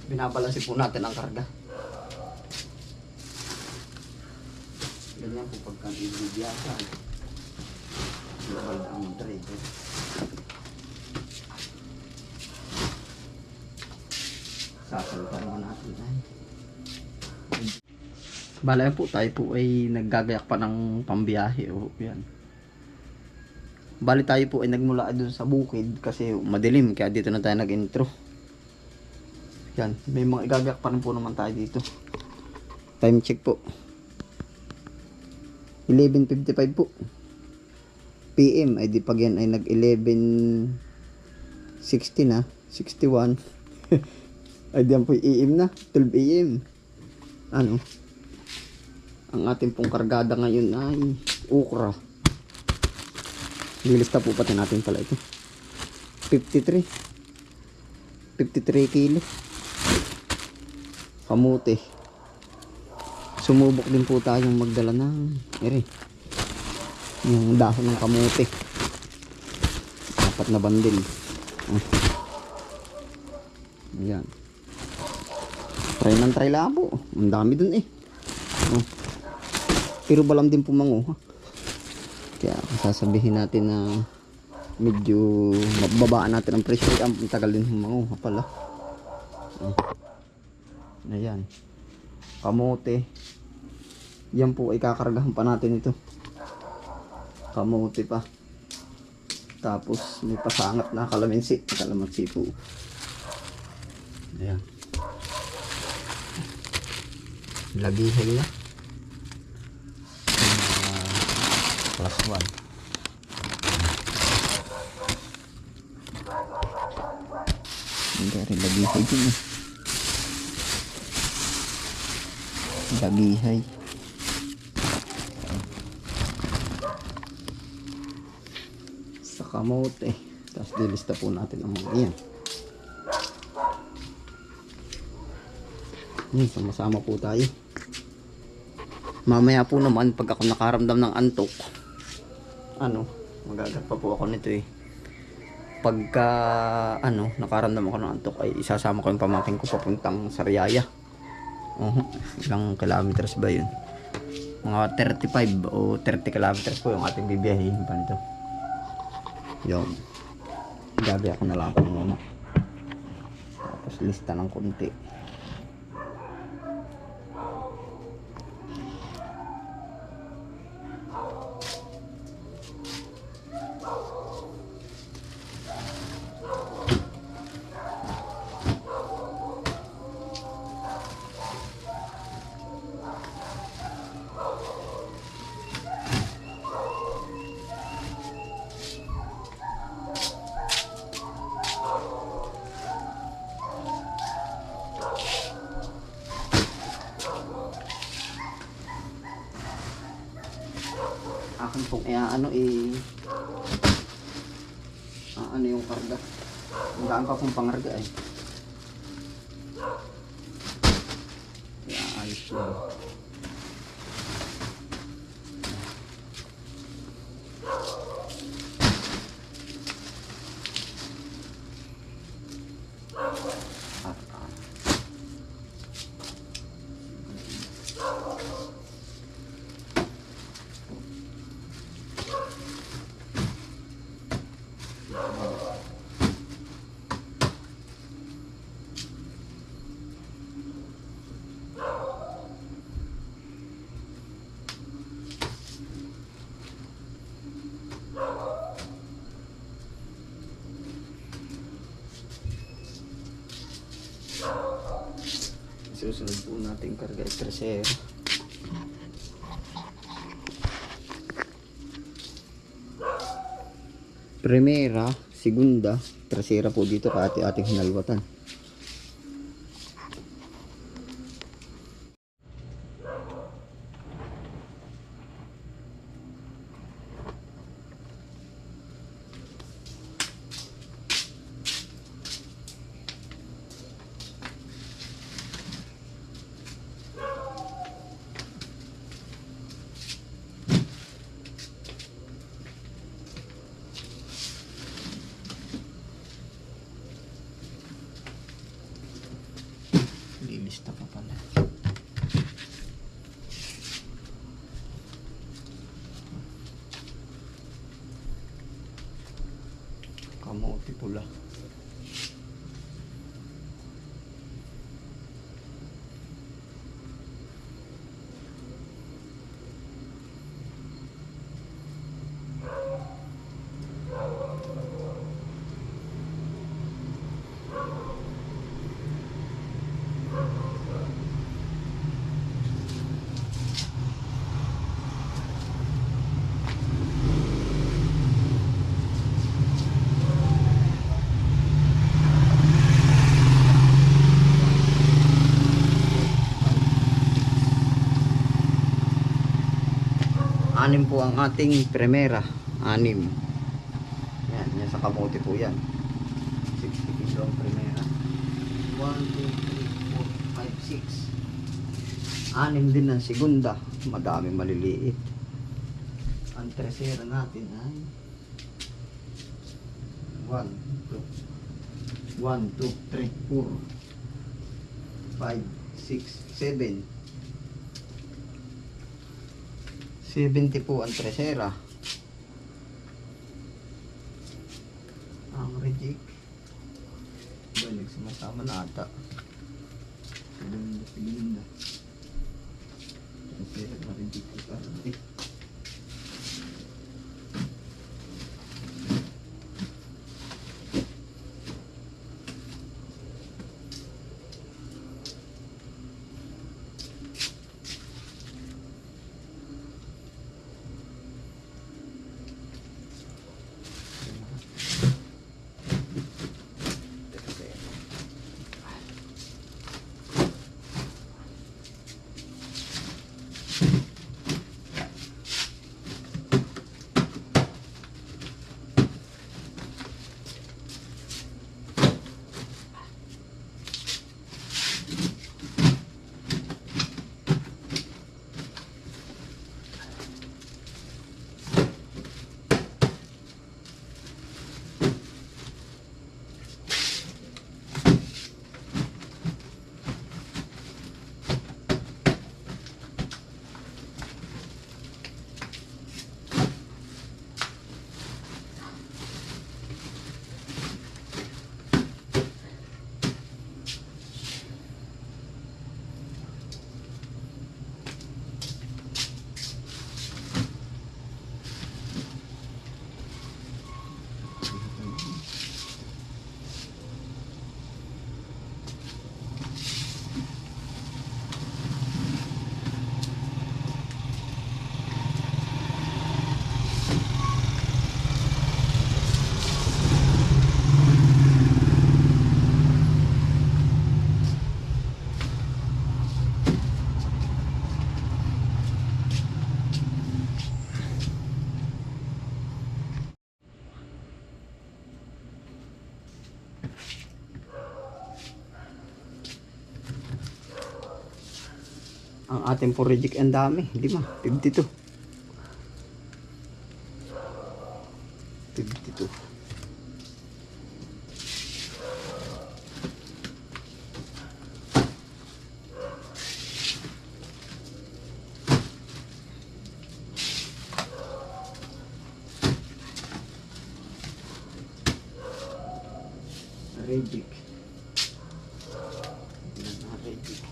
Binabalansin po natin ang karga. Ganyan po pagka ibibiyasa. Binabalda ang driver. Sasalta naman natin ay. Bala po tayo po ay naggagayak pa ng pambiyahe. O yan. Bali tayo po ay nagmula doon sa bukid kasi madilim kaya dito na tayo nag-intro. Yan, may mga igagayak pa rin po naman tayo dito. Time check po. 11:55 po. PM ay di pag yan ay nag 11:60 na, 61. Ay diyan po AM na, 12 AM. Ano? Ang ating pong kargada ngayon ay okra. Nilista po pati natin pala ito. 53 kilo. Kamote. Sumubok din po tayong magdala ng yung dahon ng kamote. 4 na bandil. Ayan. Try ng try lang po. Ang dami dun eh. Pero balam din pumango. Kaya sasabihin natin na medyo mababaan natin ang presyo. Ang tagal din humango pala. Ayan. Kamote. Yan po ay kakargahan pa natin ito. Kamote pa. Tapos may pasangat na kalamansi. Kalamansi po. Ayan. Lagihay na. Plus 1. Hindi rin lagihay din eh. Lagihay. Sa kamote. Tapos dilista po natin ang mga yan. Sama-sama po tayo. Mamaya po naman pag ako nakaramdam ng antok, magagat pa po ako nito eh. Pagka nakaramdam ako ng antok ay isasama ko yung pamangkin ko papuntang Sariaya. Ilang kilometers ba yun? Mga 35 o 30 kilometers po yung ating bibiyahin pa nito. Yun. Gabi ako na lang po muna. Tapos lista ng konti. Akin pong yung karga. Ang daan pa pong pangarga eh. Kaya ayos lang. Susunod po natin karga trasero. Primera, segunda, trasera po dito ka ating hinalwatan. lista pa pala. Kamote pula. Anim po ang ating primera. Anim. Yan, yan sa kamote po yan. 60 kilo ang primera. 1, 2, 3, 4, 5, 6. Anim din ang segunda. Madami maliliit. Ang tercera natin ay 1, 2, 3, 4, 5, 6, 7. 70 po ang tresera. Ang reject. Balik sumasama na ata. Segunda. Tresera na reject ito. Ang ating po reject ang dami. 5, 52. 52. Reject. Reject.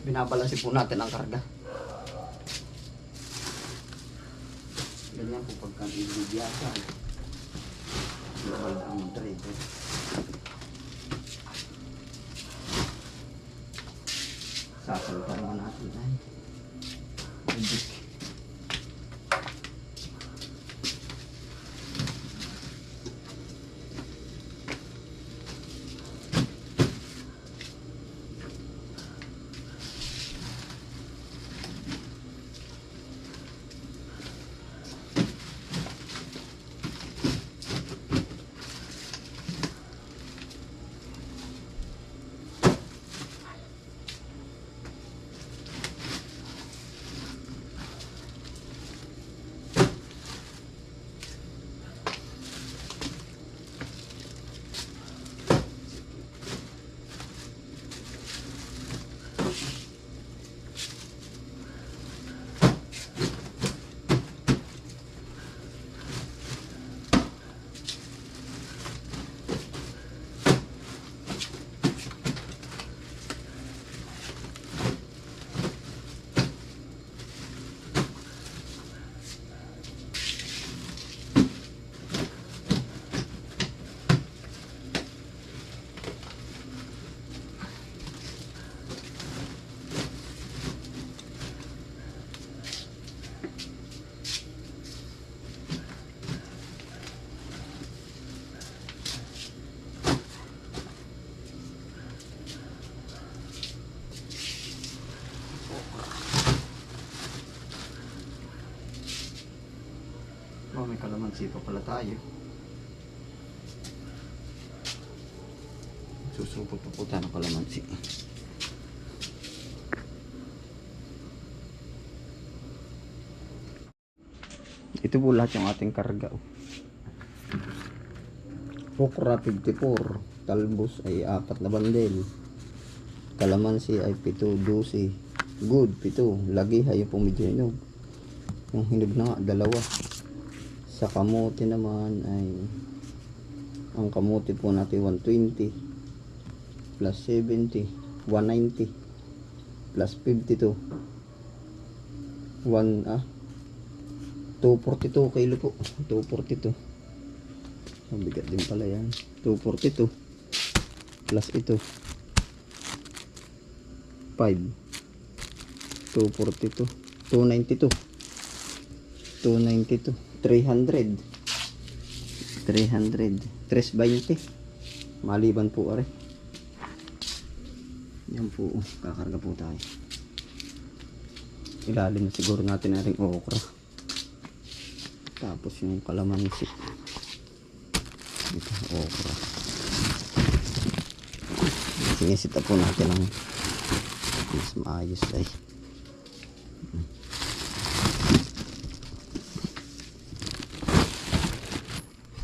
Binabalansin po natin ang karga. Ganyan po pagka ibigyasan. Bawal ang driver. Sasalita naman natin ay reject. kalamansi pa pala tayo. Susupot pa po tayo ng kalamansi. Ito po lahat yung ating karga. Okra 54, talbos ay 4 na bandel, kalamansi ay 7, 12, good 7, lagihay yung medyo hinog, yung hinog na nga 2. Sa kamote naman ay ang kamote po natin 120 plus 70, 190 plus 52, 242 kilo po, 242. Ang bigat din pala yan. 242 plus ito 5, 242, 292, 292, 300, 320 maliban po are. Yan po, kakarga po tayo. Ilalim na siguro natin na rin okra, tapos yung kalamansi. Ito, okra. Sinisita po natin ang mas maayos ay.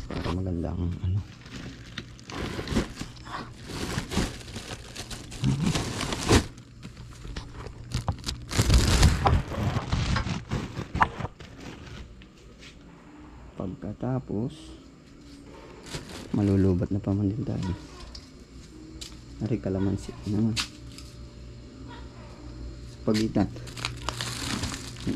Para maganda ang ano. Pagkatapos malulubat na pa man din tayo. Ari kalamansi naman sa pagitan.